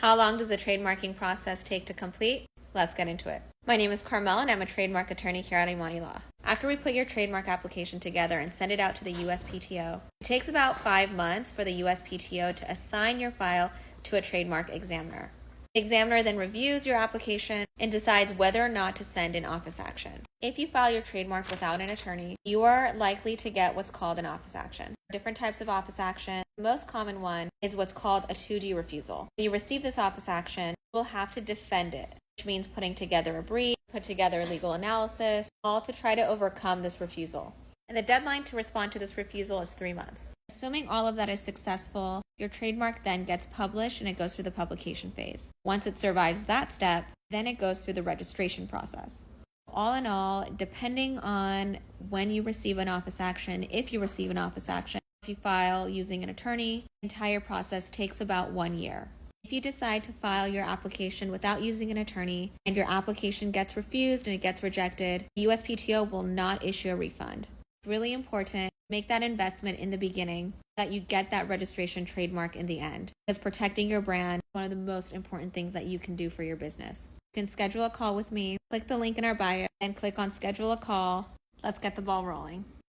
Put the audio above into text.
How long does the trademarking process take to complete? Let's get into it. My name is Carmel and I'm a trademark attorney here at Imani Law. After we put your trademark application together and send it out to the USPTO, it takes about 5 months for the USPTO to assign your file to a trademark examiner. The examiner then reviews your application and decides whether or not to send an office action. If you file your trademark without an attorney, you are likely to get what's called an office action. Different types of office action. The most common one is what's called a 2D refusal. When you receive this office action, you will have to defend it, which means putting together a brief, put together a legal analysis, all to try to overcome this refusal. And the deadline to respond to this refusal is 3 months. Assuming all of that is successful, your trademark then gets published and it goes through the publication phase. Once it survives that step, then it goes through the registration process. All in all, depending on when you receive an office action, if you receive an office action, if you file using an attorney, the entire process takes about 1 year. If you decide to file your application without using an attorney and your application gets refused and it gets rejected, the USPTO will not issue a refund. It's really important to make that investment in the beginning so that you get that registration trademark in the end, because protecting your brand is one of the most important things that you can do for your business. You can schedule a call with me, click the link in our bio, and click on schedule a call. Let's get the ball rolling.